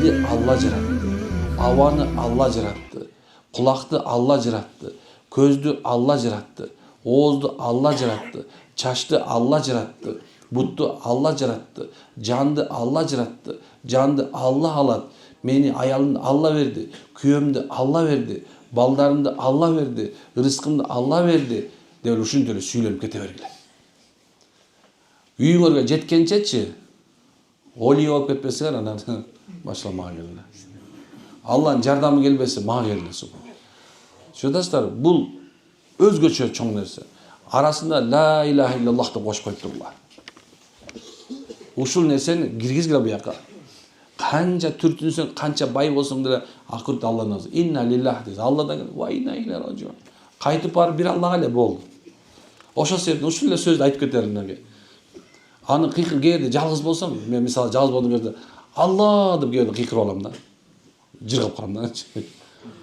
Eldi Allah yarattı. Avanı Allah yarattı. Kulakты Allah yarattı. Көздü Allah yarattı. Oğuzdu Allah yarattı. Çaştı Allah yarattı. Buttu Allah yarattı. Candı Allah yarattı. Candı Allah alat. Meni ayalımdı Allah verdi. Kүйömdü Allah verdi. Baldarımdı Allah verdi. Rızkımdı Allah verdi. Devlet ушинтип сүйлөнүп кете бергиле. Үйүңөргө жеткенчечи олий болуп кетпесеңер анан башламага келгиле. Алланын жардамы келбесе мага келгиле. Шудастар, бул өзгөчө чоң нерсе. Арасында ла илаха иллаллах деп кошуп коюп тургула. Ушул нерсени киргизгиле буяка. Канча түртүнсөң, канча бай болсоң деле акырет Алланын өзү. Инна лиллахи дейсиң. Алладан ва инна илейхи раджиун. Кайтып барып бир Аллага эле болду. Ошол себептен ушул эле сөздү айтып кетермин. Аны кыйкыр кээде жалгыз болсом, мен мисалы жалгыз болгон кезде Алла деп кээде кыйкырып алам да. Жыргап калам да.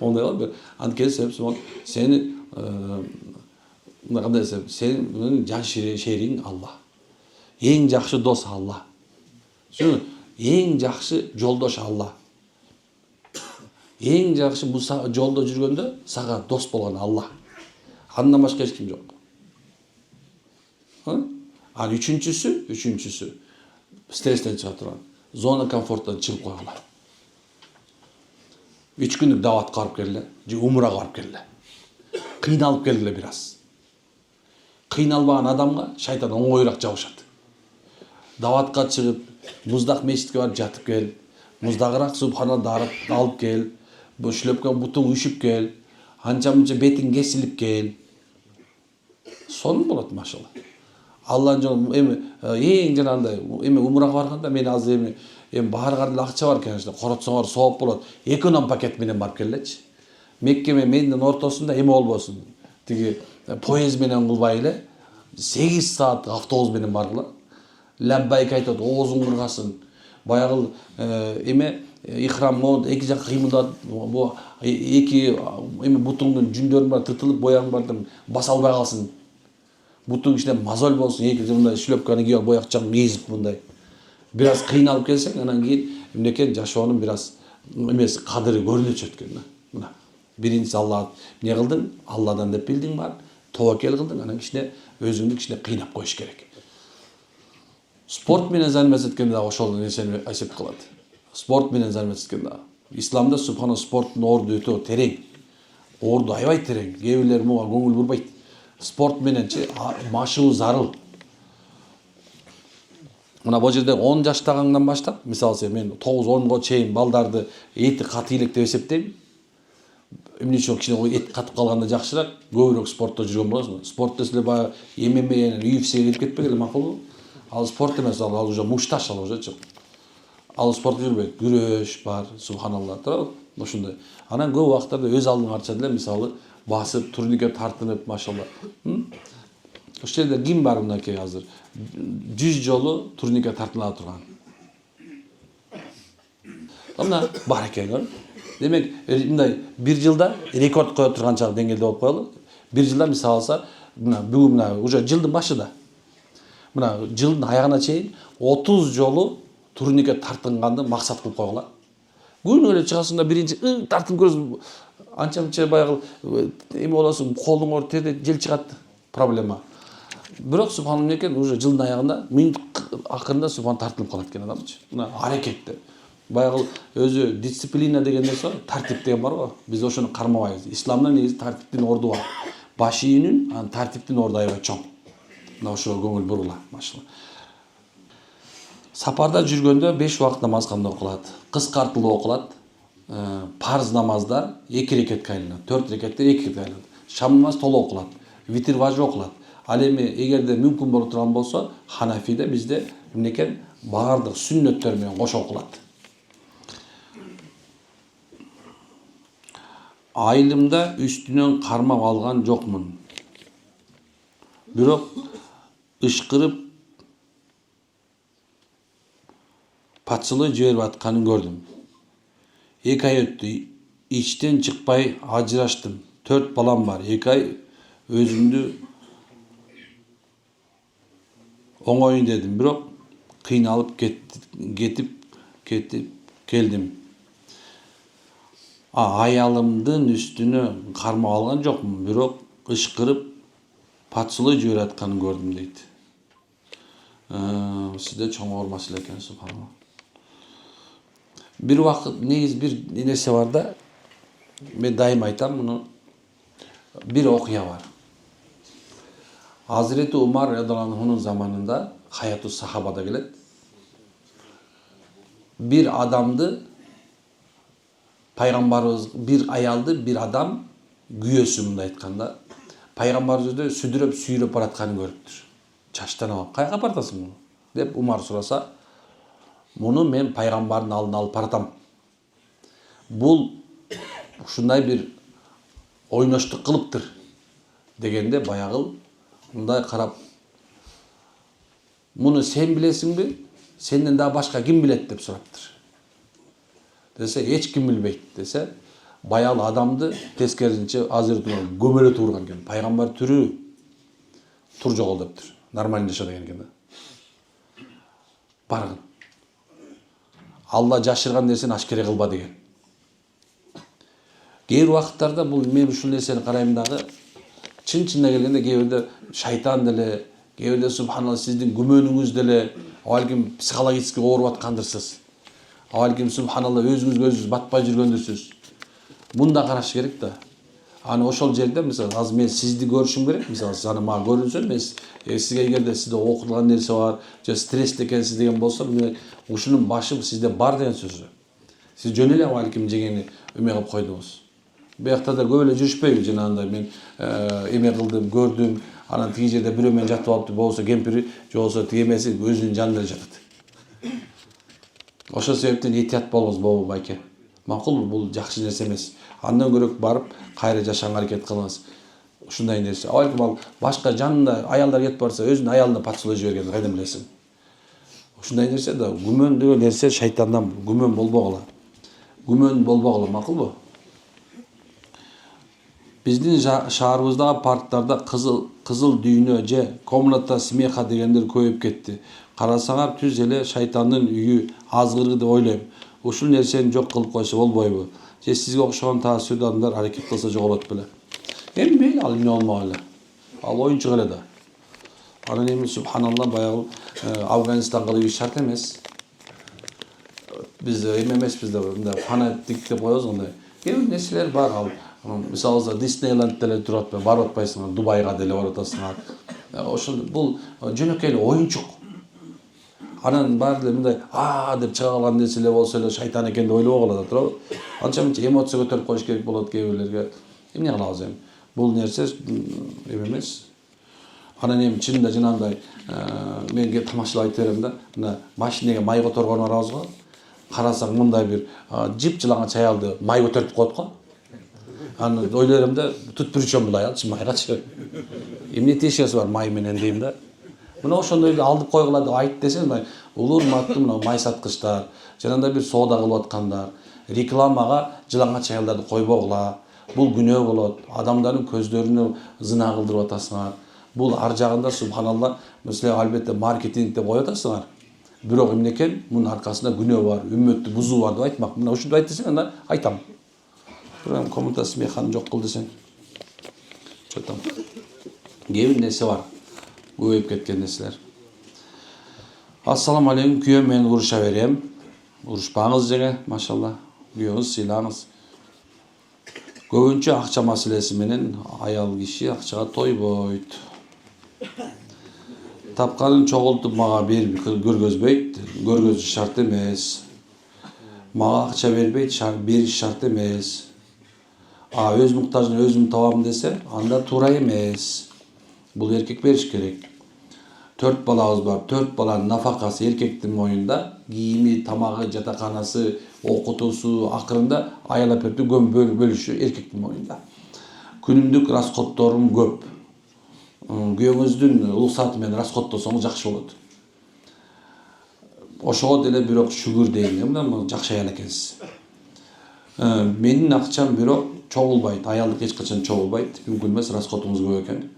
Ондай болот. Анткени себеп сени кандай десем, сенин жан шериң Алла. Эң жакшы дос Алла. Шу эң жакшы жолдош Алла. Эң жакшы бул жолдо жүргөндө сага дос болгон Алла. Андан башка эч ким жок. Ал үчүнчүсү стресстен чыга турган. Зона комфорттон чыгып койгула. 3 күндүк даватка барып келе, же умрага барып келе. Кыйналып келгиле бир аз. Кыйналбаган адамга шайтан оңоюраак жабышат. Даватка чыгып, муздак мечитке барып жатып кел, муздагыраак субханалла дарып алып кел, бу шлепкан бутуң үшүп кел, анча-мынча бетиң кесилип кел. Сонун болот машалла. Алланын жолу эми эң жанагындай эми умрага барганда мен азыр эми баарыгар эле акча бар экен, коротсоңор сооп болот. Эконом пакет менен барып келечи. Мекке менен Мединанын ортосунда эме болбосун. Тиги поезд менен кылбай эле 8 саат автобус менен баргыла. Лаббайк айтат, оозуң кыргасын. Баягы эме ихрам мод эки жак кыймылдат. Бу эки эми бутуңдун жүндөрүң бар тытылып, бояң бар деп баса албай калсын. Бутуң ичинде мозоль болсун, эки мындай шлепканы кийип боякчан мезип мындай. Бир аз кыйналып келсең, анан кийин эмнекен жашоонун бир аз эмес кадыры көрүнөчү экен. Мына биринчи Алла эмне кылдың? Алладан деп билдиң бар. Тобокел кылдың, анан кичине өзүңдү кичине кыйнап коюш керек. Спорт менен заниматься эткенде дагы ошол нерсени эсеп кылат. Спорт менен заниматься эткенде дагы. Исламда субхана спорттун орду өтө терең. Орду аябай терең. Кээ бирлер муга көңүл бурбайт. Спорт мененчи машыгуу зарыл. Мына бул жерде 10 жаштагаңдан баштап, мисалы сен мен 9-10го чейин балдарды эти каты элек деп эсептейм. Эмне үчүн кичине эт катып калганда жакшыраак, көбүрөөк спортто жүргөн болосуң. Спорт десе баягы ММА, UFC келип кетпегиле макулбу? Ал спорт эмес, ал уже мушташ ал уже. Ал спорт жүрбөйт. Күрөш бар, субханалла, туурабы? Ошондой. Анан көп убактарда өз алдыңа арча деле, мисалы басып, турникке тартынып, машалла. Ошол жерде ким бар мынакей азыр? 100 жолу турникке тартыла турган. Мына бар экен. Демек, мындай бир жылда рекорд кое турган чак деңгээлде болуп коелу. Бир жылда мисалы алса, мына бүгүн мына уже жылдын башында. Мына жылдын аягына чейин 30 жолу турникке тартынганды максат кылып койгула. Күнүгө эле чыгасың да биринчи тартып көрөсүң. Анча-мынча баягы эме болосуң, колуңор терде жел чыгат, проблема. Бирок субханалла экен уже жылдын аягында минут акырында субхан тартылып калат экен адамчы. Мына аракетте. Баягы өзү дисциплина деген нерсе бар, тартип деген бар го. Биз ошону кармабайбыз. Исламда негизи тартиптин орду бар. Баш ийүүнүн, анан тартиптин орду аябай чоң. Мына ошого көңүл бурула, машалла. Сапарда жүргөндө 5 убакыт намаз кандай окулат? Кыскартылып окулат. Парз намаздар 2 рекетке айланат. 4 рекеттер 2 рекетке айланат. Шам намаз толук окулат. Витир важы окулат. Ал эми эгерде мүмкүн боло турган болсо, Ханафиде бизде эмнекен баардык сүннөттөр менен кошо окулат. Айылымда үстүнөн кармап алган жокмун. Бирок ышкырып патчылы жиберип атканын көрдүм. 2 ай өттү. İçten çıkpay ajıraштым. 4 balam var. 2 ay özümdü oңоюн dedim. Бирок кыйналып кетип келдим. Аялымдын үстүнө кармап алган жокмун, бирок ышкырып патшылый жибере атканын көрдүм дейт. Сизде чоңор маселе экен, субханалла. Бир убакыт негизи бир нерсе бар да, мен дайым айтам муну. Бир окуя бар. Hazreti Umar radıyallahu anh'ın zamanında hayatı sahabada gelet. Bir adamdı, Peygamberimiz bir ayaldı, bir adam güyösümünde aytkanda. Peygamberimiz de südürüp suyurup baratkanı görüptür. Çaştan alıp, kayga baratasın bunu? Dep Umar sorasa, bunu men Peygamberin aldına alıp baratam. Bul şunday bir oynaştık kılıptır degende bayağıl мындай карап, муну сен билесиңби, сенден да башка ким билет деп сураптыр. Десе, эч ким билбейт десе, баял адамды тескерисинче азыр көмөлө турган экен. Пайгамбар түрү тур жогол дептир. Нормально жаша деген экен да. Баргын. Алла жашырган нерсени ашкере кылба деген. Кээ убакыттарда бул мен ушул нерсени карайм дагы, чын-чынына келгенде кээ бирде шайтан деле, кээ бирде субханалла сиздин күмөнүңүз деле, балким психологически ооруп аткандырсыз. Балким субханалла өзүңүзгө өзүңүз батпай жүргөндүрсүз. Мында караш керек да. Аны ошол жерде мисалы азыр мен сизди көрүшүм керек. Мисалы сиз аны мага көрүнсө, мен сизге эгерде сизде окутулган нерсе бар, же стресс экенсиз деген болсо, мен ушунун башы сизде бар деген сөз. Сиз жөн эле балким жегени эме кылып койдуңуз. Бияқта да көп эле жүрүшпөйбү, жанагындай мен эме кылдым, көрдүм, анан тиги жерде бирөө менен жатып алыптыр, болсо кемпири, же болсо тиги эмеси өзүнүн жанында эле жатат. Ошол себептен этият болуңуз, болобу байке. Макулбу, бул жакшы нерсе эмес. Андан көрөк барып кайра жашаганга аракет кылыңыз. Ушундай нерсе. Балким башка жанында аялдар кетип барса, өзүнүн аялына патшалай жиберген, кайдан билесиң? Ушундай нерсе да, күмөн деген нерсе шайтандан, күмөн болбогула. Күмөн болбогула, макулбу? Биздин шаарыбыздагы парктарда кызыл дүйнө же комната смеха дегендер көбөйүп кетти. Карасаңар түз эле шайтандын үйү азгыры деп ойлойм. Ушул нерсени жок кылып койсо болбойбу? Же сизге окшогон таасирдүү адамдар аракет кылса жоголот беле? Эми мейли, ал эмне болмок эле. Ал оюнчук эле да. Анан эми субханалла баягы Афганистан кылып шарт эмес. Биз эме эмеспиз да, мындай фанатик деп коебуз андай. Кээ бир нерселер бар ал. Мисалы Диснейленд деле турат, барып атпайсыңар, Дубайга деле барып атасыңар. Ошол бул жөнөкөй эле оюнчук. Анан баары эле мындай деп чыга калган нерселер болсо эле шайтан экен деп ойлобогула да туурабы? Анча-мынча эмоция көтөрүп коюш керек болот кээ бирлерге. Эмне кылабыз эми? Бул нерсе эме эмес. Анан эми чынында жанагындай менге тамашалап айтып берем да, мына машинеге май которгону барабыз го. Карасаң мындай бир жып-жылаңач аялды май көтөрүп коет го. Аны ойлойм да, тут при чем бул аял, майгачы. Эмне тиешеси бар май менен дейм да. Мына ошондойду алдып койгула деп айт десең, мына улуу урматтуу мына май саткычтар, жанагындай бир соода кылып аткандар, рекламага жылаңач аялдарды койбогула. Бул күнөө болот. Адамдардын көздөрүнө зына кылдырып атасыңар. Бул ар жагында субханалла, мисалы албетте маркетинг деп коюп атасыңар. Бирок эмне экен, мунун аркасында күнөө бар, үммөттү бузуу бар деп айтмак. Мына ушунду айт десең, анда айтам. Прям комната смеханы жок кыл десең. Чотам. Кээ бир нерсе бар. Көбөйүп кеткен нерселер. Ассаламу алейкум, күйөөм мен уруша берем. Урушпаңыз жерге, машалла. Күйөөңүз сыйлаңыз. Көбүнчө акча маселеси менен аял киши акчага тойбойт. Тапканын чогултуп мага берип көргөзбөйт, көргөзүш шарт эмес. Мага акча бербейт, бериш шарт эмес. Өз муктажын өзүм табам десе, анда туура эмес. Бул эркек бериш керек. 4 балабыз бар. 4 баланын нафакасы эркектин моюнда, кийими, тамагы, жатаканасы, окутуусу, акырында аял апертүү бөлүшү эркектин моюнда. Күнүмдүк расходторум көп. Күйөөңүздүн уруксаты менен расходтосоңуз жакшы болот. Ошого деле бирок шүгүр дейин, мына жакшы аял экенсиз. Менин акчам бирок чогулбайт, аялдык эч качан чогулбайт. Мүмкүн эмес, расходуңуз көп экен.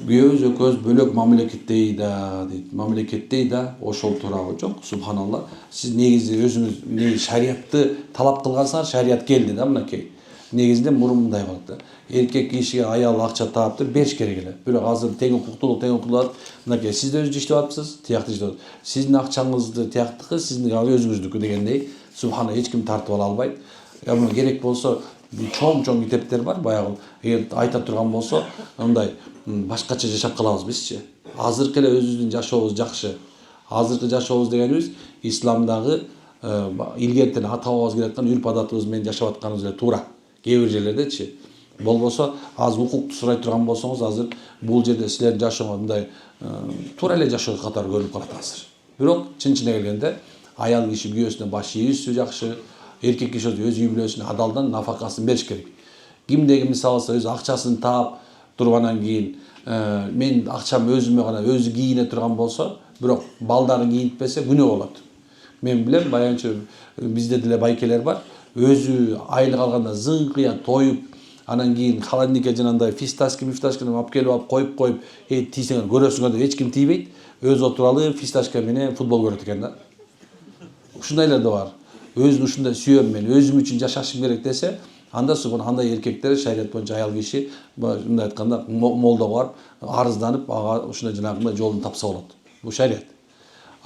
Күйөөбүз экөөбүз бөлөк мамлекеттей да дейт. Мамлекеттей да ошол туурабы жок. Субханалла. Сиз негизи өзүңүз шариятты талап кылгансыңар, шарият келди да мынакей. Негизинде мурун мындай болот да. Эркек кишиге аял акча таап бериш керек эле. Бирок азыр тең укуктуулук мынакей сиз да өзү иштеп атыпсыз, тиякты иштеп атат. Сиздин акчаңызды тияктыкы, сиздин өзүңүздүкү дегендей. Субхана эч ким тартып ала албайт. Керек болсо чоң мектептер бар, баягы айта турган болсо, мындай башкача жашап калабыз бизчи. Азыркы эле өзүбүздүн жашообуз жакшы. Азыркы жашообуз дегенибиз исламдагы илгертен ата бабабыз келаткан үрп адатыбыз менен жашап атканыбыз эле туура. Кээ бир жерлердечи. Болбосо аз укукту сурай турган болсоңуз, азыр бул жерде силердин жашооңуз мындай туура эле жашоо катары көрүнүп калат азыр. Бирок чын-чынына келгенде аял киши күйөөсүнө баш ийүүсү жакшы, эркек киши өз үй бүлөсүнө адалдан нафакасын бериш керек. Кимдеги мисалы өз акчасын таап тургандан кийин мен акчам өзүмө гана өзү кийине турган болсо, бирок балдарын кийинтпесе күнөө болот. Мен билем, баянчы бизде деле байкелер бар. Өзү айлык алганда зыңкыя тоюп, анан кийин холодильникке жанагындай фисташканы алып келип коюп, тийсеңер көрөсүңөр деп эч ким тийбейт. Өзү отуруп алып фисташка менен футбол көрөт экен да. Ушундайлар да бар. Өзүн ушундай сүйөм мен, өзүм үчүн жашашым керек десе, анда субхан андай эркектер шарият боюнча аял киши мындай айтканда молдого барып арызданып, ага ушундай жанагындай жолун тапса болот. Бул шарият.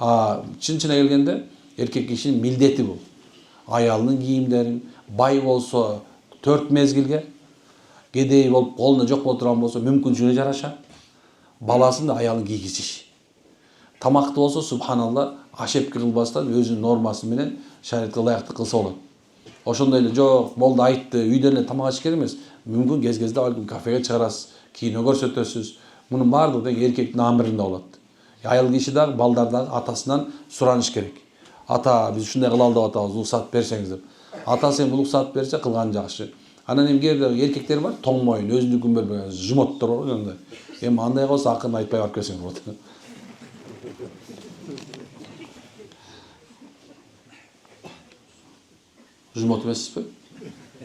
Чын-чынына келгенде эркек кишинин милдети бул. Аялынын кийимдерин, бай болсо 4 мезгилге, кедей болуп колуна жок боло турган болсо мүмкүнчүлүгүнө жараша баласын да аялын кийгизиш. Тамакты болсо субханалла ашепке кылбастан өзүнүн нормасы менен шариатка ылайыктуу кылса болот. Ошондой эле жок, болду айтты, үйдөн эле тамак аш керек эмес. Мүмкүн кез-кезде алып кафеге чыгарасыз, кино көрсөтөсүз. Мунун баардыгы деги эркектин амрында болот. Аял киши дагы, балдар дагы атасынан сураныш керек. Ата, биз ушундай кылалы деп атабыз, уруксат берсеңиз деп. Атасы эми уруксат берсе кылган жакшы. Анан эми кээ бир эркектер бар, тоңмойн, өзүнүкүн бербеген, жумоттор бар андай. Эми андай болсо акырын айтпай барып келсең болот. Жумот эмессизби?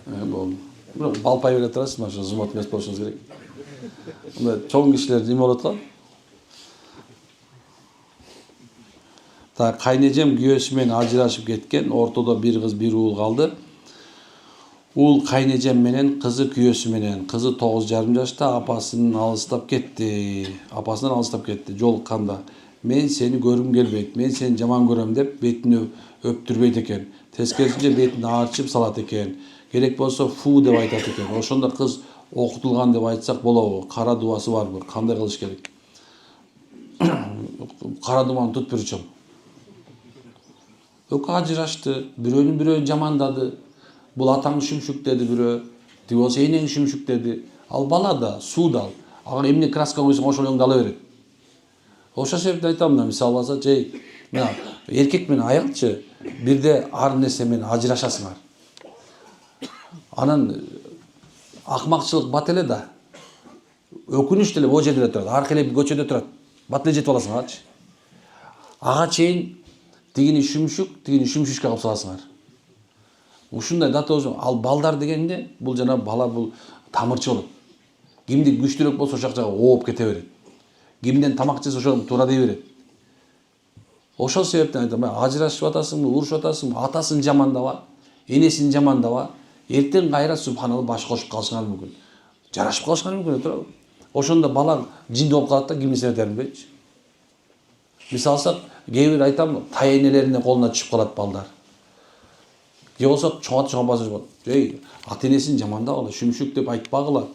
Болду. Бирок балпай бере турасыз, ошо жумот эмес болушуңуз керек. Мындай чоң кишилер неме болот го? Кайнежем күйөөсү менен ажырашып кеткен, ортодо бир кыз, бир уул калды. Уул кайнежем менен, кызы күйөөсү менен. Кызы 9,5 жашта, апасынан алыстап кетти. Жолукканда мен сени көргүм келбейт, мен сени жаман көрөм деп бетин өптүрбөйт экен. Тескерисинче бетин аарчып салат экен. Керек болсо фу деп айтат экен. Ошондо кыз окутулган деп айтсак болобу? Кара дубасы барбы? Кандай кылыш керек? Кара дубаны tutпурчум. Экөө ажырашты, бирөөнүн жамандады. Бул атаң шүмшүк деди бирөө, тиги болсо энең шүмшүк деди. Ал бала да, суу да ал. Ага эмне краска койсоң ошол оңду ала берет. Ошол себептен айтам да, мисалы алса, мына эркек менен аялчы бирде ар нерсе менен ажырашасыңар. Анан акмакчылык бат эле да. Өкүнүч деле бул жерде турат, аркы эле көчөдө турат. Бат эле жетип аласыңарчы. Ага чейин тигини шүмшүшкө кылып саласыңар. Ушундай даты ал балдар дегенде бул жана бала бул тамырчы болот. Кимди күчтүүрөөк болсо ошол жакка ооп кете берет. Кимден тамак жесе ошол туура дей берет. Ошол себептен айтам, ажырашып атасыңбы, урушуп атасыңбы, атасын жамандаба, энесин жамандаба, эртең кайра субханалла баш кошуп калышыңар мүмкүн. Жарашып калышыңар мүмкүн, туурабы? Ошондо бала жинди болуп калат да, кимисине этерин билбейчи. Мисалы алсак, кээ бир айтам, тай энелеринин колуна түшүп калат балдар. Же болсо чоңат басып ата энесин жамандабагыла, шүмшүк деп айтпагыла.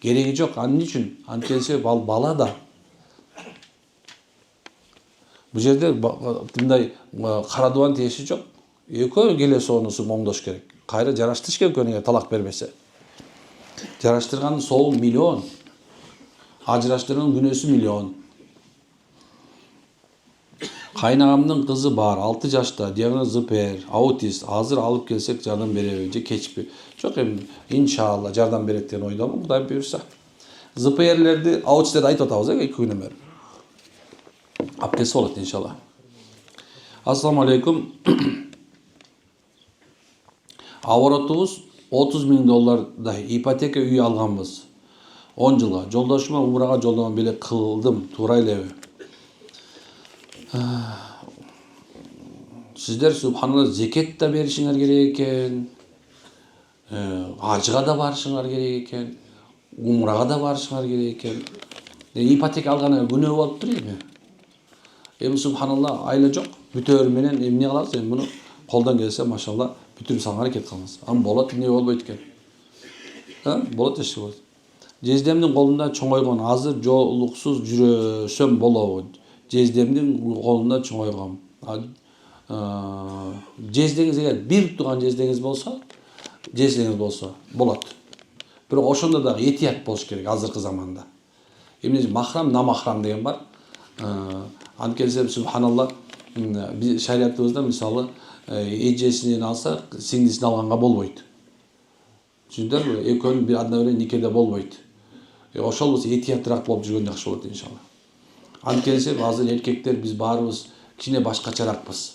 Кереги жок. Анын үчүн анткенсе бала да. Бул жерде мындай кара дубан тиеши жок. Экөө келесоонусу моңдош керек. Кайра жараштырыш керек экөөнү талак бербесе. Жараштырганын соогу миллион. Ажыраштырганын күнөөсү миллион. Кайнагамдын кызы бар, 6 жашта, диагноз ЗПР, аутист. Азыр алып келсек жардам береби же кечпи? Жок, эми иншалла жардам берет деген ойдомун, Кудай буйрса. ЗПРлерди, аутисттерди айтып атабыз 2 күнүн бери. Алып келсе болот иншалла. Ассаламу алейкум. Оборотубуз $30,000 ипотека үй алганбыз. 10 жылга жолдошума умрага жолдомо белек кылдым. Туура элеби? Сиздер субханалла зекет да беришиңер керек экен. Ажыга да барышыңар керек экен. Умрага да барышыңар керек экен. Ипотека алганы күнөө болуп тур эми. Эми субханалла айла жок. Бүтөөр менен эмне кылабыз? Эми муну колдон келсе машалла бүтүрүп салганга аракет кылабыз. Ам болот, эмне болбойт экен? Болот эшик болот. Жездемдин колунда чоңойгон, азыр жолуксуз жүрөсөм болобу? Жездемдин колунда чоңойгон. Жездеңиз эгер бир тууган жездеңиз болсо болот. Бирок ошондо дагы этият болуш керек азыркы заманда. Эмне махрам, намахрам деген бар. Анткенсе субханалла шариятыбызда мисалы эжесинен алса сиңдисин алганга болбойт. Түшүндүңөрбү? Экөөнүн бир анда менен никеде болбойт. Ошол болсо этияттыраак болуп жүргөн жакшы болот иншалла. Анткенсе азыр эркектер биз баарыбыз кичине башкачараакпыз.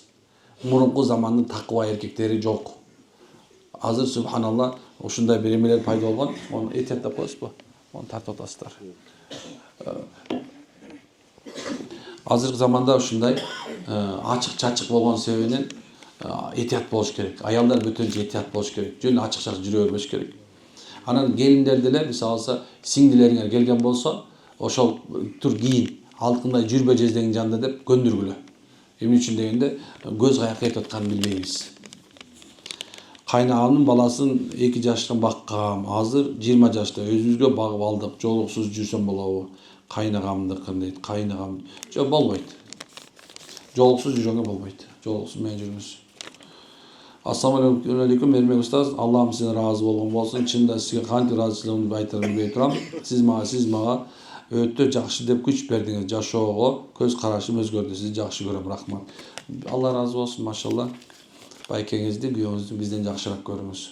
Мурунку замандын такыба эркектери жок. Азыр субханалла ушундай бир эмелер пайда болгон. Onu этияттап коесузбу? Onu тартып атасыздар. Азыркы заманда ушундай ачык-чачык болгон себебинен этият болуш керек. Аялдар бөтөнчө этият болуш керек. Жөн ачык-чачык жүрө бербеш керек. Анан келиндер деле мисалы сиңдилериңер келген болсо, ошол тур кийин, алкындай жүрбө жездеңдин жанында деп көндүргүлө. Эмне үчүн дегенде көз каяка кетип атканын билбейбиз. Кайнагамдын баласын 2 жашта баккам. Азыр 20 жашта өзүбүзгө багып алдык. Жолуксуз жүрсөм болобу? Кайнагамдыкын дейт. Кайнагам. Жок болбойт. Жолуксуз жүргөнгө болбойт. Жолуксуз менен жүрүңүз. Ассаламу алейкум, Мермек устаз. Аллахым сизден разы болгон болсун. Чында сизге кантип ыраазычылыгымды айтарымды билбей турам. Сиз мага өтө жакшы деп күч бердиңиз. Жашоого көз карашым өзгөрдү. Сизди жакшы көрөм. Рахмат. Алла разы болсун, машалла. Байкеңизди, күйөөңүздү бизден жакшыраак көрүңүз.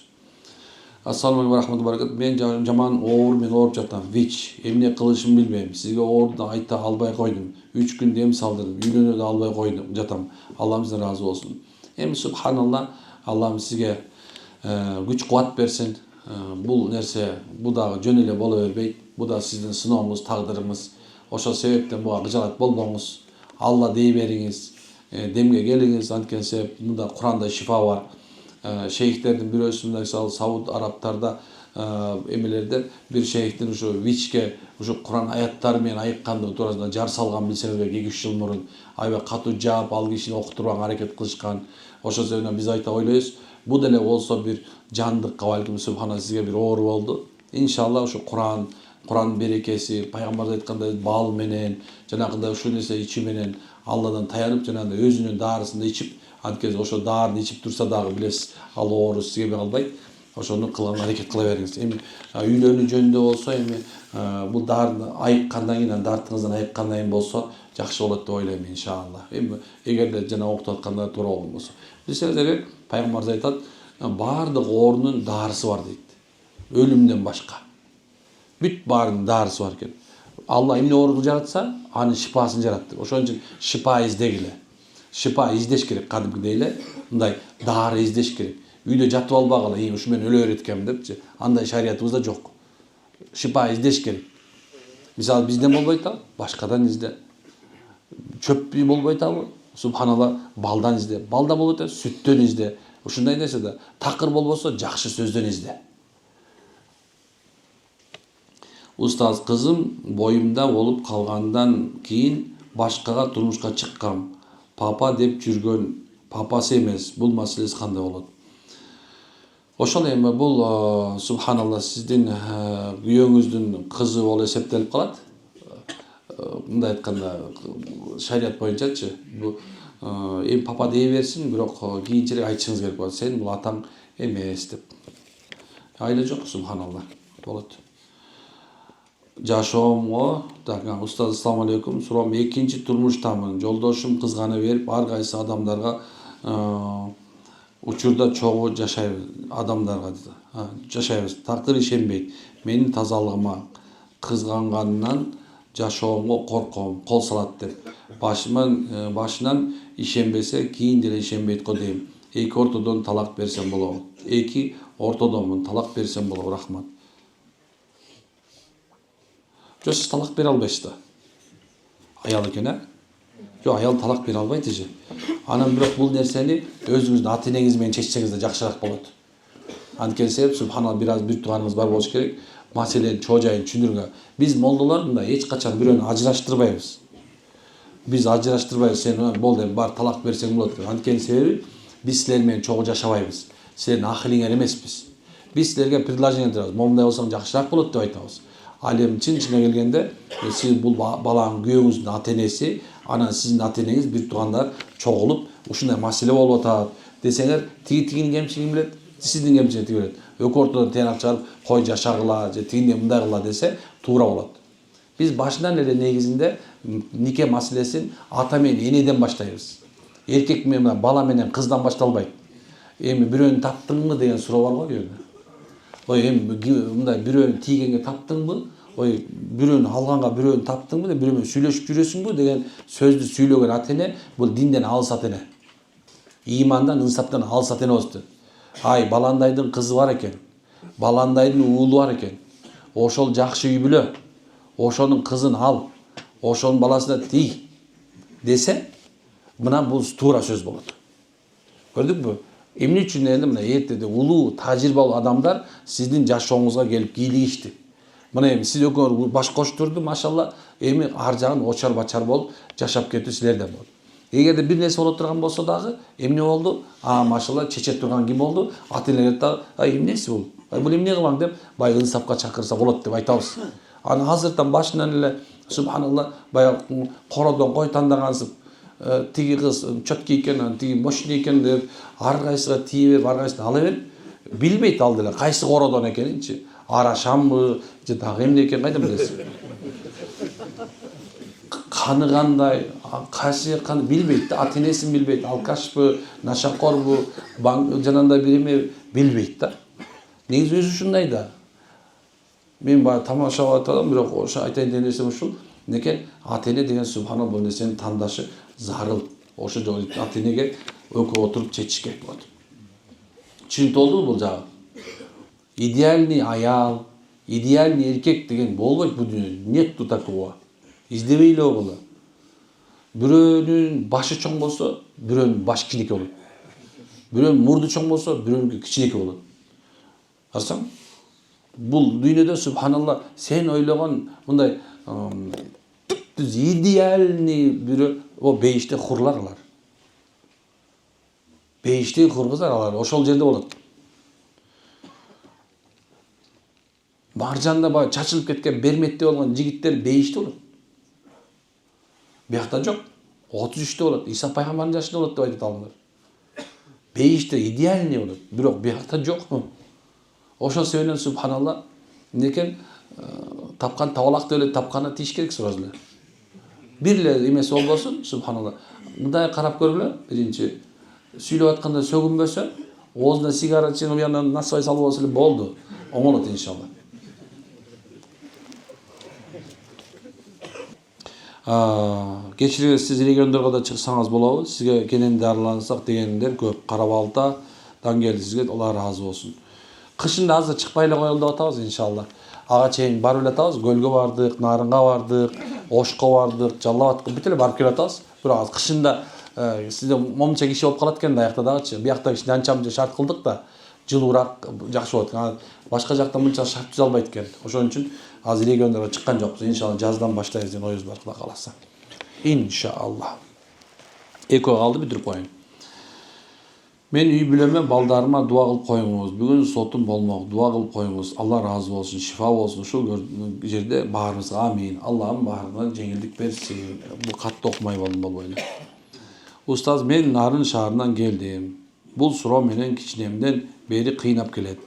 Ассаламу алейкум рахматуллахи баракат. Мен жаман мен ооруп жатам. ВИЧ. Эмне кылышымды билбейм. Сизге оорду айта албай койдум. 3 күн дем салдырдым. Үйлөнө да албай койдум. Жатам. Аллахым сизден разы болсун. Эми субханалла, Аллахым сизге күч кубат берсин. Бул нерсе дагы жөн эле боло бербейт. Бу да сиздин сыноогуңуз, тагдырыңыз. Ошол себептен буга кыжалат болбоңуз. Алла дей бериңиз. Демге келиңиз, анткенсе мында Куранда шифа бар. Шейхтердин бирөөсү мындай Сауд Арабтарда эмелерде бир шейхтин ушу ВИЧке ушу Куран аяттары менен айыкканды туурасында жар салган билсеңиз 2-3 жыл мурун. Аябай катуу жаап ал кишини окутурганга аракет кылышкан. Ошол себептен биз айта ойлойбуз, бул деле болсо бир жандыкка балким субхана сизге бир оору болду. Иншалла ушу Куран берекеси, пайгамбар айткандай бал менен, жанагындай ушул нерсе ичүү менен Алладан таянып, жанагындай өзүнүн даарысын ичип, анткени ошо даарыны ичип турса дагы билесиз, ал оору сизге калбайт. Ошону кылганга аракет кыла бериңиз. Эми үйлөнүү жөнүндө болсо, эми бул даарыны айыккандан кийин, дартыңыздан айыккандан кийин болсо, жакшы болот деп ойлойм иншалла. Эми эгерде жана окутуп атканда туура болгон болсо. Билсеңиз эле пайгамбарыбыз айтат, баардык оорунун даарысы бар дейт. Өлүмдөн башка. Бүт баарынын даарысы бар экен. Алла эмне оору жаратса, анын шипасын жаратты. Ошон үчүн шипа издегиле. Шипа издеш керек, кадимкидей эле мындай дары издеш керек. Үйдө жатып албагыла, ушу мен өлө берет экенмин депчи. Андай шариятыбызда жок. Шипа издеш керек. Мисалы бизден болбойт ал, башкадан изде. Чөп болбойт ал, субханалла, балдан изде. Балда болот, сүттөн изде. Ушундай нерсе да. Такыр болбосо жакшы сөздөн изде. Устаз, кызым боюмда болуп калгандан кийин башкага турмушка чыккам. Папа деп жүргөн папасы эмес. Бул маселеси кандай болот? Ошол эми бул субханалла сиздин күйөөңүздүн кызы болуп эсептелип калат. Мындай айтканда шарият боюнчачы, бул эми папа дей берсин, бирок кийинчерээк айтышыңыз керек болот. Сен бул атаң эмес деп. Айла жок, субханалла. Болот. Жашоомго, устаз, ассаламу алейкум. Суроом, экинчи турмуштамын. Жолдошум кызгана берип, ар кайсы адамдарга учурда чогуу адамдарга жашайбыз. Тагдыр ишенбейт. Менин тазалыгыма кызганганынан жашоомго корком, кол салат деп. Башынан ишенбесе, кийин деле ишенбейт го дейм. Эки ортодон талак берсем болобу? Эки ортодонмун, талак берсем болобу? Рахмат. Жо сиз талак бере албайсыз да. Аял экен, Жо, аял талак бере албайт же. Анан бирок бул нерсени өзүңүздүн ата энеңиз менен чечсеңиз да жакшыраак болот. Анткени себеп субханалла бир тууганыңыз бар болуш керек. Маселенин чоо жайын түшүндүргөн. Биз молдолор мындай эч качан бирөөнү ажыраштырбайбыз. Биз ажыраштырбайбыз. Сен болду бар талак берсең болот. Анткени себеби биз силер менен чогуу жашабайбыз. Силердин акылыңар эмеспиз. Биз силерге предложение беребиз. Момундай болсоң жакшыраак болот деп айтабыз. Ал эми чын-чынына келгенде сиз бул баланын күйөөңүздүн ата энеси, анан сиздин ата энеңиз бир туугандар чогулуп ушундай маселе болуп атат десеңер, тигинин кемчилигин билет, сиздин кемчилигиңизди тиги билет. Экөө ортодон тыянак чыгарып, кой жашагыла же тигине мындай кыла десе туура болот. Биз башынан эле негизинде нике маселесин ата менен энеден баштайбыз. Эркек менен бала менен кыздан башталбайт. Эми бирөөнү таптыңбы деген суроо бар го жерде. Ой, эми мындай бирөөнү тийгенге таптыңбы? Ой, бирөөнү алганга бирөөнү таптыңбы деп бирөө менен сүйлөшүп жүрөсүңбү деген сөздү сүйлөгөн ата эне бул динден алыс ата эне. Имандан, ынсаптан алыс ата эне болсун. Ай, баландайдын кызы бар экен. Баландайдын уулу бар экен. Ошол жакшы үй бүлө. Ошонун кызын ал. Ошонун баласына тий десе, мына бул туура сөз болот. Көрдүкпү? Эмне үчүн эле мына эртеде улуу тажрыйбалуу адамдар сиздин жашооңузга келип кийлигишти. Мына эми сиз экөөңөр баш коштурду, машалла, эми ар жагын очар бачар болуп жашап кетүү силерден болот. Эгерде бир нерсе боло турган болсо дагы, эмне болду? Машалла, чече турган ким болду? Ата энелер да, эмнеси бул? Бул эмне кылган деп, бай ынсапка чакырса болот деп айтабыз. Аны азыртан башынан эле субханалла, баягы кородон кой тандагансып, тиги кыз чөткү экен, тиги мощный экен деп, ар кайсыга тие берип, ар кайсысын ала берип, билбейт ал деле кайсы кородон экенинчи. Арашамбы, же дагы эмне экен кайдан билесиз? Каны кандай, кайсы каны билбейт да, ата энесин билбейт, алкашпы, нашакорбу, жанагындай бир эме билбейт да. Негизи өзү ушундай да. Мен баягы тамашалап атам, бирок ошо айтайын деген нерсем ушул. Неке ата эне деген субханалла бул нерсени тандашы зарыл. Ошо ата энеге экөө отуруп чечиш керек болот. Түшүнүктүү болдубу бул жагы? Идеальный аял, идеальный эркек деген болбойт бул дүйнөдө. Нету такого. Издебей эле болгула. Бирөөнүн башы чоң болсо, бирөөнүн башы кичинекей болот. Бирөөнүн мурду чоң болсо, бирөөнүнкү кичинекей болот. Карасаң, бул дүйнөдө субханалла сен ойлогон мындай идеальный бирөө бейиште хурлар алар. Бейиште хур-кыздар алар ошол жерде болот. Маржанда баягы чачылып кеткен берметте болгон жигиттер бейиште болот. Биякта жок. 33-те болот. Иса пайгамбардын жашында болот деп айтат алымдар. Бейиште идеальный болот, бирок биякта жок. Ошол себептен субханалла некен тапкан табалакты эле тапканына тийиш керек сразу эле. Бир эле эмеси болбосун, субханалла. Мындай карап көргүлө, биринчи сүйлөп атканда сөгүнбөсө, оозуна сигара чыгып, у янан насыбай салып алса эле болду. Оңолот иншалла. Кечирибиз, сиз региондорго да чыксаңыз болобу? Сизге кенен дарылансак дегендер көп. Карабалтадан келди сизге, Алла ыраазы болсун. Кышында азыр чыкпай эле коелу деп атабыз иншалла. Ага чейин барып эле атабыз, Көлгө бардык, Нарынга бардык, Ошко бардык, Жалал Абадка бүт эле барып келип атабыз. Бирок кышында сизде момча киши болуп калат экен да аякта дагычы. Биякта кичине анча-мынча шарт кылдык да, жылуураак жакшы болот. Башка жакта мынча шарт түзө албайт экен. Ошон үчүн азыр региондорго чыккан жокпуз. Иншалла жаздан баштайбыз деген оюбуз бар, Кудай кааласа. Иншалла. Экөө калды, бүтүрүп коеюн. Мен үй бүлөмө, балдарыма дуа кылып коюңуз. Бүгүн сотум болмок. Дуа кылып коюңуз. Алла ыраазы болсун, шифа болсун. Ушул жерде баарыбызга амин. Аллахым баарына жеңилдик берсин. Бул катты окумай болбой эле. Устаз, мен Нарын шаарынан келдим. Бул суроо менен кичинемден бери кыйнап келет.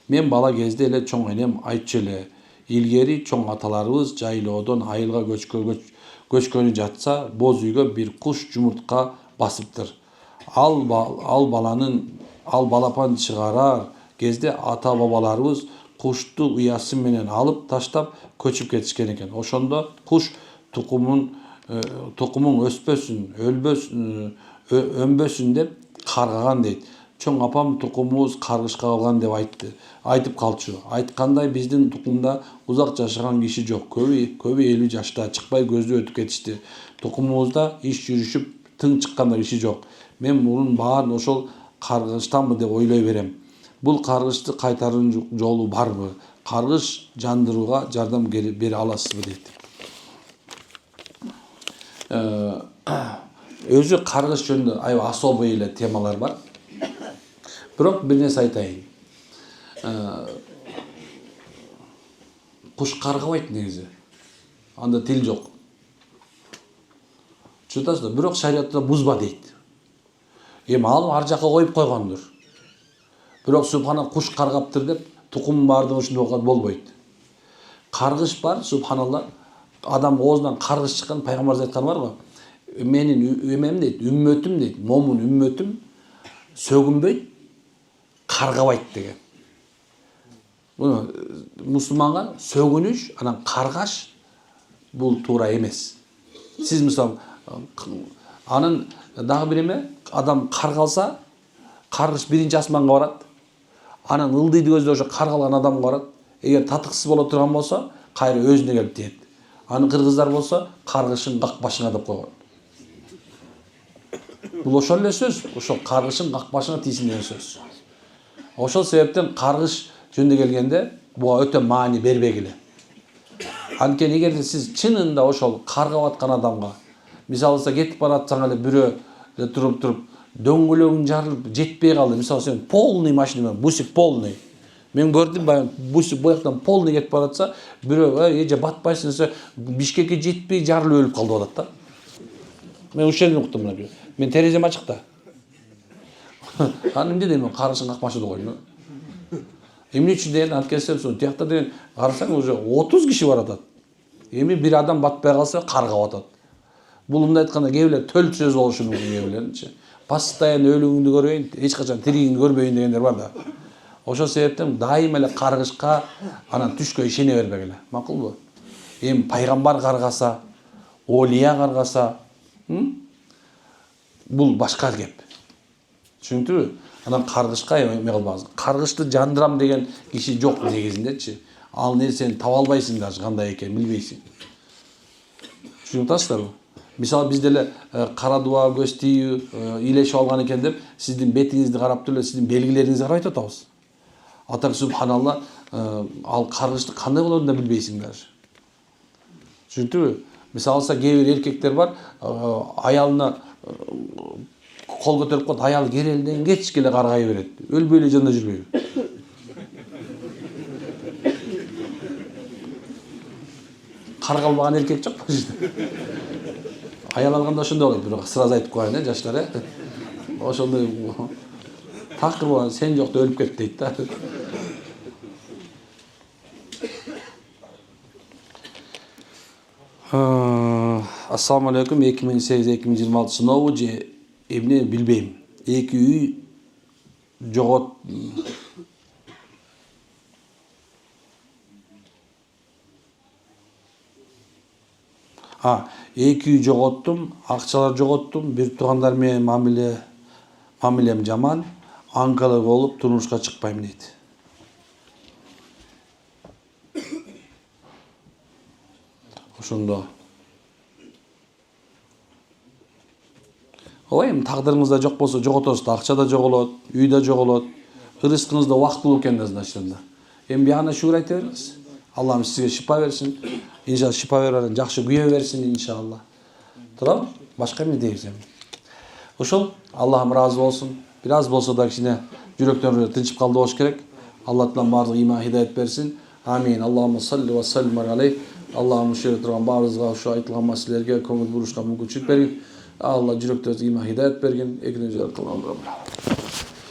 Мен бала кезде эле чоң энем айтчу эле. Илгери чоң аталарыбыз жайлоодон айылга көчкөнү жатса, боз үйгө бир куш жумуртка басыптыр. Ал балапан чыгарар кезде ата бабаларыбыз кушту уясы менен алып таштап көчүп кетишкен экен. Ошондо куш тукумуң өспөсүн, өнбөсүн деп каргаган дейт. чоң апам тукумубуз каргышка калган деп айтып калчу. Айткандай биздин тукумда узак жашаган киши жок. Көбү 50 жашта чыкпай көздү өтүп кетишти. Тукумубузда иш жүрүшүп тың чыкканда киши жок. Мен мунун баарын ошол каргыштанбы деп ойлой берем. Бул каргышты кайтаруу жолу барбы? Каргыш жандырууга жардам бере аласызбы дейт. Өзү каргыш жөнүндө аябай особый эле темалар бар. Бирок бир нерсе айтайын. Куш каргабайт негизи. Анда тил жок. Чутасызбы? Бирок шариатта бузба дейт. Эми ал ар жака коюп койгондур. Бирок субхана куш каргаптыр деп тукум баардыгы ушундай болбойт. Каргыш бар, субханалла. Адам оозунан каргыш чыккан, пайгамбарыбыз айткан барбы? Менин эмем дейт, үммөтүм дейт, момун үммөтүм сөгүнбөйт, каргабайт деген. Буну мусулманга сөгүнүш, анан каргаш бул туура эмес. Сиз мисалы анын дагы бир эме, адам каргалса, каргыш биринчи асманга барат. Анан ылдыйды көздөп ошо каргалган адамга барат. Эгер татыксыз боло турган болсо, кайра өзүнө келип тиет. Аны кыргыздар болсо, каргышың как башыңа деп койгон. Бул ошол эле сөз, ошол каргышың как башыңа тийсин деген сөз. Ошол себептен каргыш жөнүндө келгенде буга өтө маани бербегиле. Анткени эгерде сиз чынында ошол каргап аткан адамга, мисалы кетип баратсаң эле бирөө туруп дөңгөлөгүң жарылып жетпей калды. Мисалы сен полный машина, бусик полный. Мен көрдүм, баягы бусик бояктан полный кетип баратса, бирөө эже батпайсың десе, Бишкекке жетпей жарылып өлүп калды атат да. Мен ушул жерден уктум мына. Мен терезем ачык да. Аны эмне дейм, каргышын какмашы деп койдум. Эмне үчүн деген анткенсем, тиякта деген карасаң уже 30 киши бар атат. Эми бир адам батпай калса каргап атат. Бул мындай айтканда кээ төл сөз болушу мүмкүн кээ. Постоянно өлүгүңдү көрбөйүн, эч качан тиригиңди көрбөйүн дегендер бар да. Ошол себептен дайыма эле каргышка анан түшкө ишене бербегиле. Макулбу? Эми пайгамбар каргаса, олия каргаса, бул башка кеп. Түшүндүңбү? Анан каргышка эме кылбаңыз. Каргышты жандырам деген киши жок негизиндечи. Ал нерсени таба албайсың даже кандай экенин билбейсиң. Түшүнүп атасыздарбы? Мисалы бизде эле кара дуа, көз тийүү, ийлешип алган экен деп сиздин бетиңизди карап туруп эле сиздин белгилериңизди карап атабыз. Атак субханалла, ал каргышты кандай болоорун да билбейсиң даже. Түшүндүңбү? Мисалы кээ бир эркектер бар, аялына кол көтөрүп коет, аял керелден кечке эле каргай берет. Өлбөй эле жанында жүрбөйбү? Каргалбаган эркек жок бул жерде. Аял алганда ошондой болот, бирок сразу айтып коеюн, жаштар, ошондой такыр болгон сен жокто өлүп кет дейт да. Ассаламу алейкум. 2008-2026 сынову же эмне билбейм. 2 үй жогот. 2 үй жоготтум, акчалар жоготтум, бир туугандар менен мамилем жаман, анкалык болуп турмушка чыкпайм дейт. Ошондо. Ой, тагдырыңызда жок болсо жоготосуз да, акча да жоголот, үй да жоголот. Рызкыңызда убактылуу экен да значит. Эми бияна шүгүр айта бериңиз. Аллахым сизге шипа берсин. İnşallah şifa verir, жақсы güye versin inşallah. Tamam? Başka ne diyeceğim? Ошол Allah'ım razı olsun. Biraz bolsa da kişine yürekten tinçip kaldı hoş gerek. Allah'tan bazı iman hidayet versin. Amin. Allahümme salli ve sallim aleyh. Allah'ım şöyle duran bazıga şu aytılan meselelerge köngül buruşka mümkünçülük bergin. Allah yürekten iman hidayet bergin. Ekine güzel kılan.